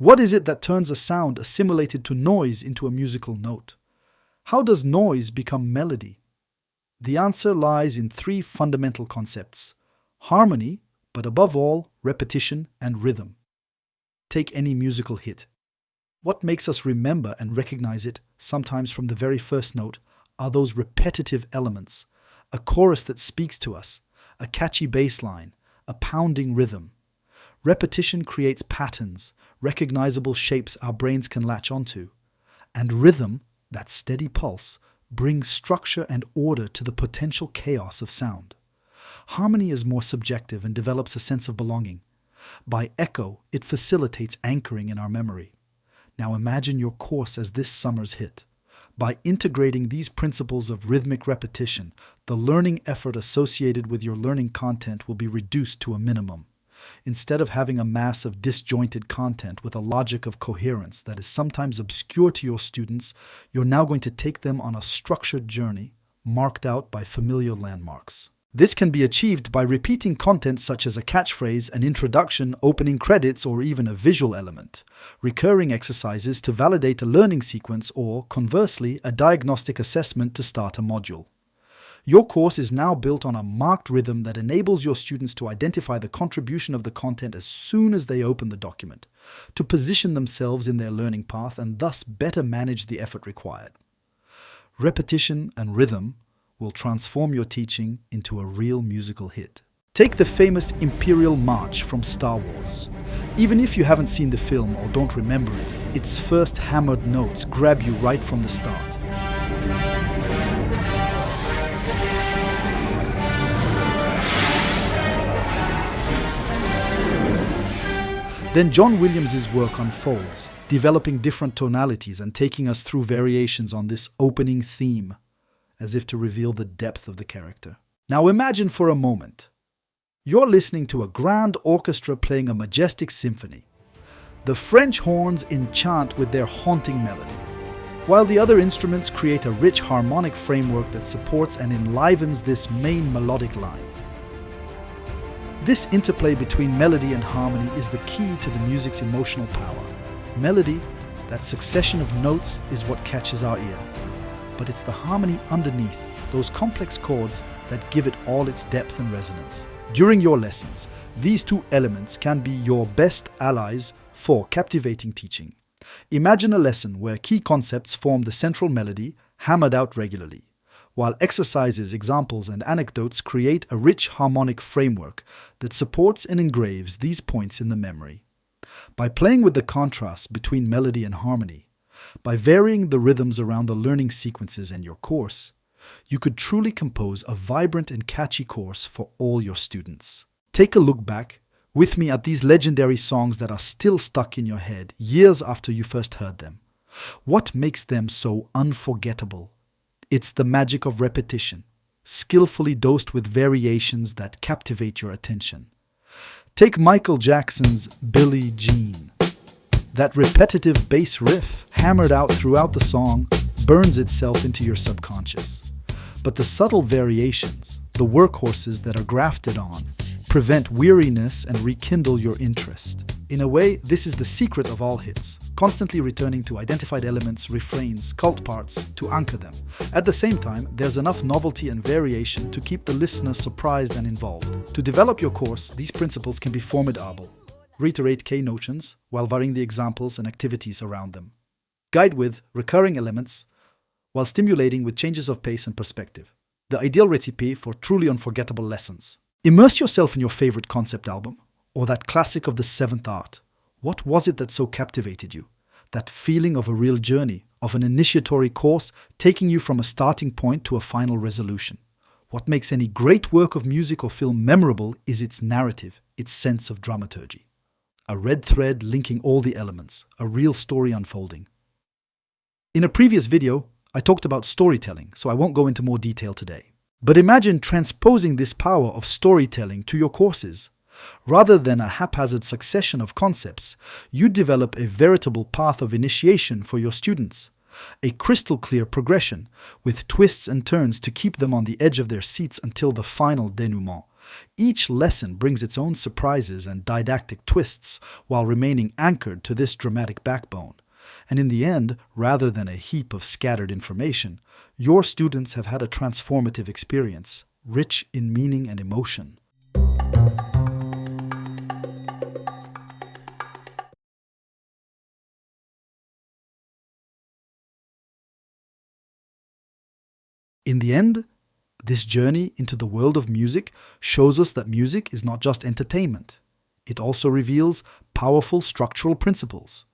What is it that turns a sound assimilated to noise into a musical note? How does noise become melody? The answer lies in three fundamental concepts: harmony, but above all, repetition and rhythm. Take any musical hit. What makes us remember and recognize it, sometimes from the very first note, are those repetitive elements: a chorus that speaks to us, a catchy bass line, a pounding rhythm. Repetition creates patterns, recognizable shapes our brains can latch onto. And rhythm, that steady pulse, brings structure and order to the potential chaos of sound. Harmony is more subjective and develops a sense of belonging. By echo, it facilitates anchoring in our memory. Now imagine your course as this summer's hit. By integrating these principles of rhythmic repetition, the learning effort associated with your learning content will be reduced to a minimum. Instead of having a mass of disjointed content with a logic of coherence that is sometimes obscure to your students, you're now going to take them on a structured journey marked out by familiar landmarks. This can be achieved by repeating content such as a catchphrase, an introduction, opening credits, or even a visual element, recurring exercises to validate a learning sequence, or, conversely, a diagnostic assessment to start a module. Your course is now built on a marked rhythm that enables your students to identify the contribution of the content as soon as they open the document, to position themselves in their learning path and thus better manage the effort required. Repetition and rhythm will transform your teaching into a real musical hit. Take the famous Imperial March from Star Wars. Even if you haven't seen the film or don't remember it, its first hammered notes grab you right from the start. Then John Williams' work unfolds, developing different tonalities and taking us through variations on this opening theme, as if to reveal the depth of the character. Now imagine for a moment, you're listening to a grand orchestra playing a majestic symphony. The French horns enchant with their haunting melody, while the other instruments create a rich harmonic framework that supports and enlivens this main melodic line. This interplay between melody and harmony is the key to the music's emotional power. Melody, that succession of notes, is what catches our ear. But it's the harmony underneath, those complex chords, that give it all its depth and resonance. During your lessons, these two elements can be your best allies for captivating teaching. Imagine a lesson where key concepts form the central melody, hammered out regularly, while exercises, examples, and anecdotes create a rich harmonic framework that supports and engraves these points in the memory. By playing with the contrast between melody and harmony, by varying the rhythms around the learning sequences in your course, you could truly compose a vibrant and catchy course for all your students. Take a look back with me at these legendary songs that are still stuck in your head years after you first heard them. What makes them so unforgettable? It's the magic of repetition, skillfully dosed with variations that captivate your attention. Take Michael Jackson's Billie Jean. That repetitive bass riff, hammered out throughout the song, burns itself into your subconscious. But the subtle variations, the workhorses that are grafted on, prevent weariness and rekindle your interest. In a way, this is the secret of all hits, constantly returning to identified elements, refrains, cult parts to anchor them. At the same time, there's enough novelty and variation to keep the listener surprised and involved. To develop your course, these principles can be formidable. Reiterate key notions while varying the examples and activities around them. Guide with recurring elements while stimulating with changes of pace and perspective. The ideal recipe for truly unforgettable lessons. Immerse yourself in your favorite concept album or that classic of the seventh art. What was it that so captivated you? That feeling of a real journey, of an initiatory course taking you from a starting point to a final resolution. What makes any great work of music or film memorable is its narrative, its sense of dramaturgy. A red thread linking all the elements, a real story unfolding. In a previous video, I talked about storytelling, so I won't go into more detail today. But imagine transposing this power of storytelling to your courses. Rather than a haphazard succession of concepts, you develop a veritable path of initiation for your students. A crystal clear progression, with twists and turns to keep them on the edge of their seats until the final denouement, Each lesson brings its own surprises and didactic twists while remaining anchored to this dramatic backbone. And in the end, rather than a heap of scattered information, your students have had a transformative experience, rich in meaning and emotion. In the end, this journey into the world of music shows us that music is not just entertainment. It also reveals powerful structural principles.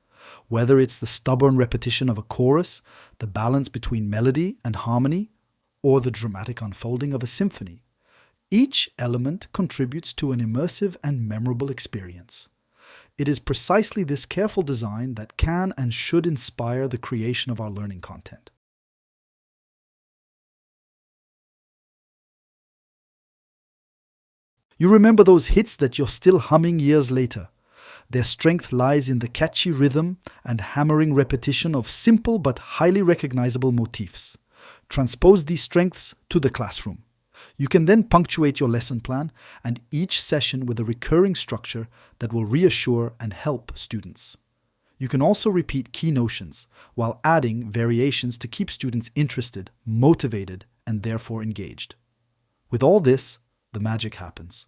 Whether it's the stubborn repetition of a chorus, the balance between melody and harmony, or the dramatic unfolding of a symphony, each element contributes to an immersive and memorable experience. It is precisely this careful design that can and should inspire the creation of our learning content. You remember those hits that you're still humming years later. Their strength lies in the catchy rhythm and hammering repetition of simple but highly recognizable motifs. Transpose these strengths to the classroom. You can then punctuate your lesson plan and each session with a recurring structure that will reassure and help students. You can also repeat key notions while adding variations to keep students interested, motivated, and therefore engaged. With all this, the magic happens.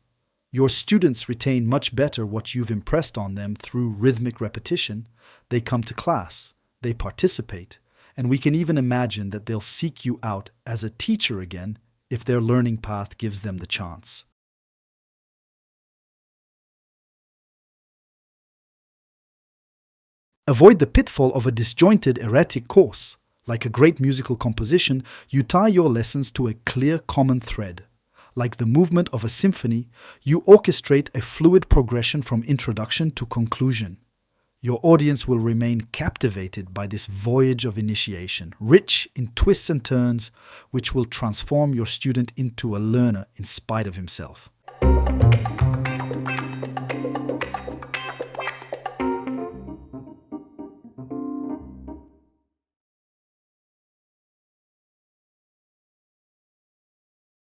Your students retain much better what you've impressed on them through rhythmic repetition. They come to class, they participate, and we can even imagine that they'll seek you out as a teacher again if their learning path gives them the chance. Avoid the pitfall of a disjointed, erratic course. Like a great musical composition, you tie your lessons to a clear common thread. Like the movement of a symphony, you orchestrate a fluid progression from introduction to conclusion. Your audience will remain captivated by this voyage of initiation, rich in twists and turns, which will transform your student into a learner in spite of himself.